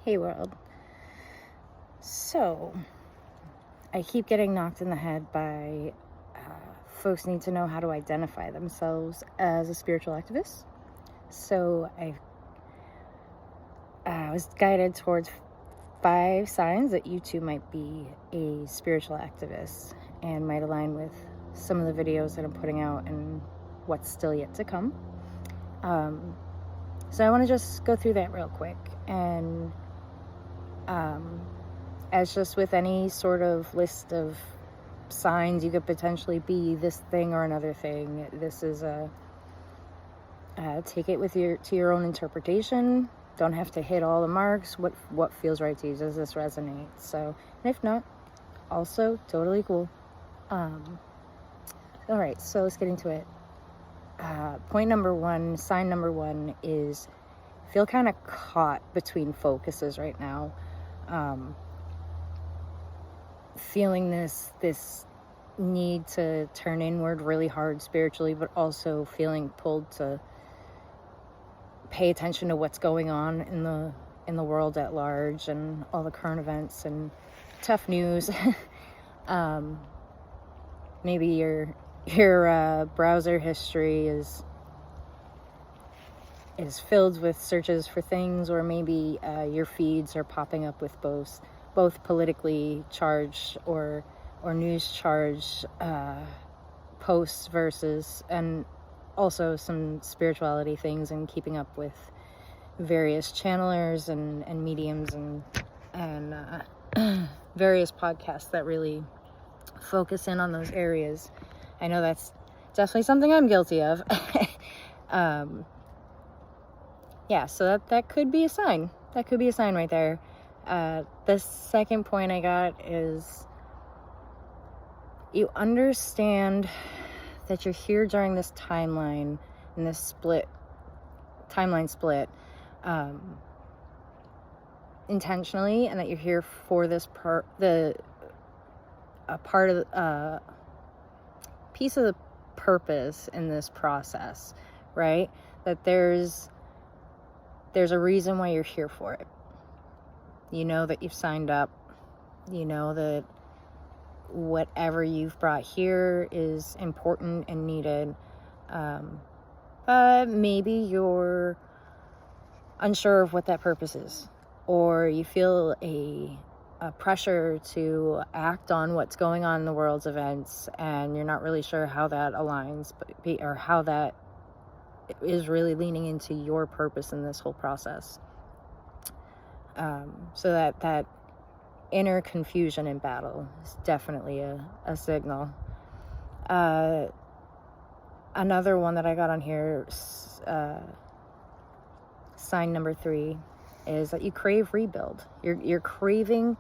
Hey world. So, I keep getting knocked in the head by folks need to know how to identify themselves as a spiritual activist. So, I was guided towards 5 signs that you too might be a spiritual activist and might align with some of the videos that I'm putting out and what's still yet to come. So I want to just go through that real quick. And as just with any sort of list of signs, you could potentially be this thing or another thing. This is take it to your own interpretation. Don't have to hit all the marks. What feels right to you? Does this resonate? So, and if not, also totally cool. All right, so let's get into it. Point number 1, sign number 1 is feel kind of caught between focuses right now. Feeling this need to turn inward really hard spiritually, but also feeling pulled to pay attention to what's going on in the world at large and all the current events and tough news. Maybe your browser history is filled with searches for things, or maybe your feeds are popping up with both politically charged or news charged posts versus, and also some spirituality things, and keeping up with various channelers and mediums and various podcasts that really focus in on those areas. I know that's definitely something I'm guilty of. Yeah, so that could be a sign. That could be a sign right there. The second point I got is you understand that you're here during this timeline, in this timeline split, intentionally, and that you're here for this piece of the purpose in this process, right? That there's a reason why you're here for it. You know that you've signed up. You know that whatever you've brought here is important and needed. But maybe you're unsure of what that purpose is, or you feel a pressure to act on what's going on in the world's events, and you're not really sure how that aligns, or how that is really leaning into your purpose in this whole process. So that inner confusion in battle is definitely a signal. Another one that I got on here, sign number 3, is that you crave rebuild. You're craving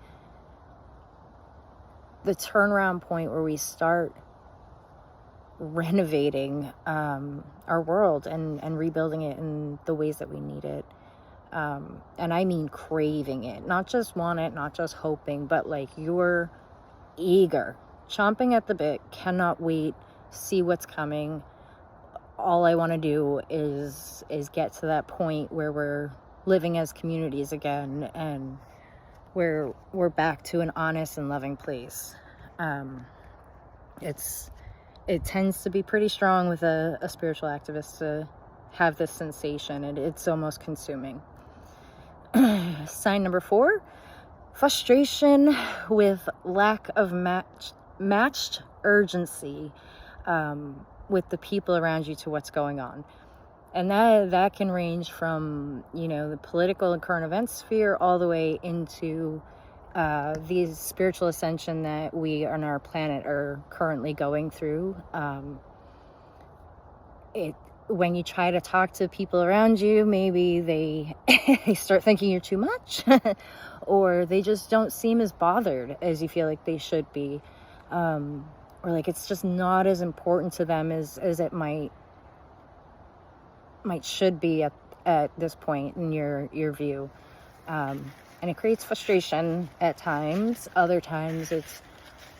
the turnaround point where we start renovating our world and rebuilding it in the ways that we need it. And I mean craving it, not just want it, not just hoping, but like you're eager, chomping at the bit, cannot wait, see what's coming. All I want to do is get to that point where we're living as communities again, and where we're back to an honest and loving place. It tends to be pretty strong with a spiritual activist to have this sensation, and it's almost consuming. Sign number 4, frustration with lack of matched urgency with the people around you to what's going on. And that can range from, the political and current events sphere all the way into the spiritual ascension that we on our planet are currently going through. When you try to talk to people around you, maybe they start thinking you're too much, or they just don't seem as bothered as you feel like they should be, or like it's just not as important to them as it might should be at this point in your view. And it creates frustration at times. Other times it's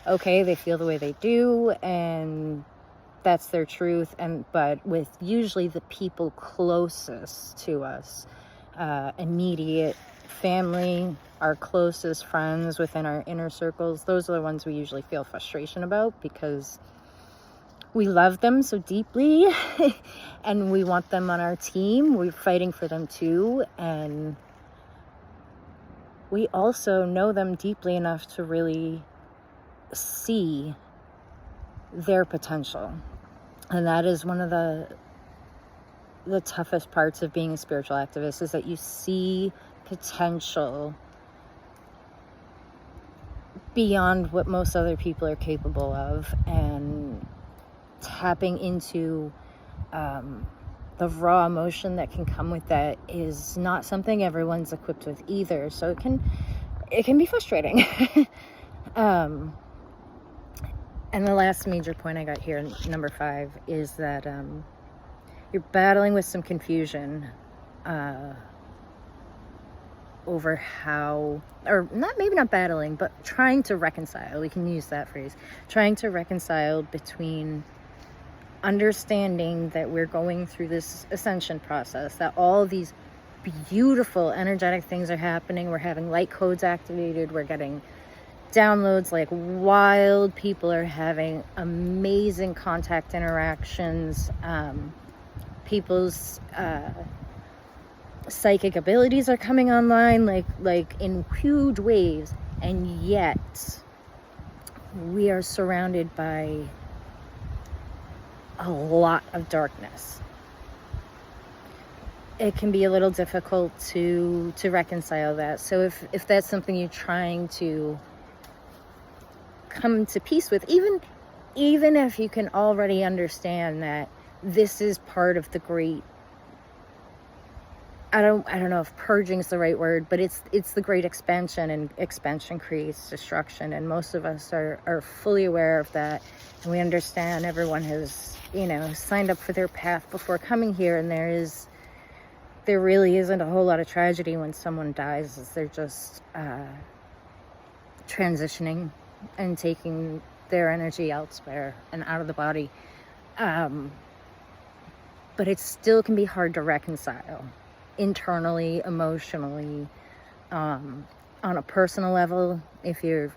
okay, they feel the way they do, and that's their truth. But with usually the people closest to us, immediate family, our closest friends within our inner circles, those are the ones we usually feel frustration about, because we love them so deeply and we want them on our team. We're fighting for them too, and we also know them deeply enough to really see their potential. And that is one of the toughest parts of being a spiritual activist, is that you see potential beyond what most other people are capable of, and tapping into the raw emotion that can come with that is not something everyone's equipped with either. So it can be frustrating. And the last major point I got here, number 5, is that you're battling with some confusion over how, or maybe not battling, but trying to reconcile. We can use that phrase. Trying to reconcile between understanding that we're going through this ascension process, that all these beautiful energetic things are happening. We're having light codes activated. We're getting downloads like wild. People are having amazing contact interactions. People's psychic abilities are coming online like in huge waves, and yet we are surrounded by a lot of darkness. It can be a little difficult to reconcile that. So if that's something you're trying to come to peace with, even if you can already understand that this is part of the great, I don't know if purging is the right word, but it's the great expansion, and expansion creates destruction, and most of us are fully aware of that, and we understand everyone has, signed up for their path before coming here, and there really isn't a whole lot of tragedy when someone dies, as they're just transitioning and taking their energy elsewhere and out of the body. But it still can be hard to reconcile internally, emotionally, on a personal level. If you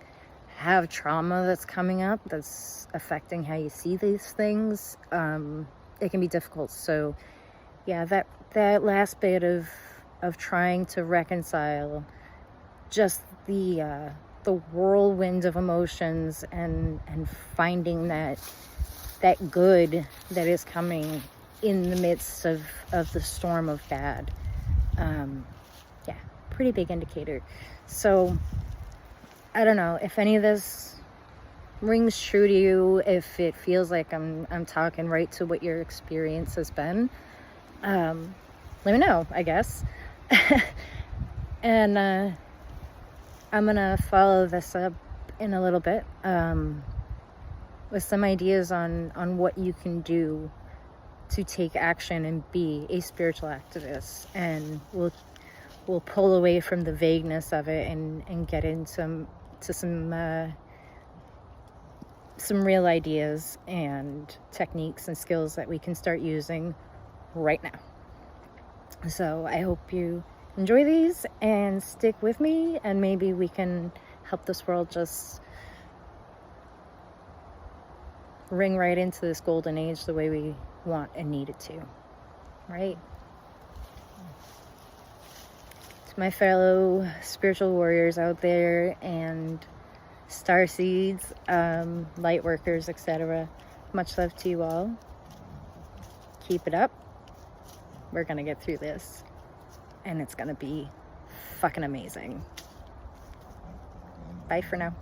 have trauma that's coming up, that's affecting how you see these things, it can be difficult. So yeah, that last bit of trying to reconcile just the whirlwind of emotions, and finding that good that is coming in the midst of the storm of bad. Yeah, pretty big indicator. So I don't know if any of this rings true to you, if it feels like I'm talking right to what your experience has been. Let me know, I guess. And I'm gonna follow this up in a little bit with some ideas on what you can do to take action and be a spiritual activist, and we'll pull away from the vagueness of it and get into some real ideas and techniques and skills that we can start using right now. So I hope you enjoy these and stick with me, and maybe we can help this world just ring right into this golden age the way we want and need it to, right? To my fellow spiritual warriors out there, and star seeds, light workers, etc., much love to you all. Keep it up. We're gonna get through this, and it's gonna be fucking amazing. Bye for now.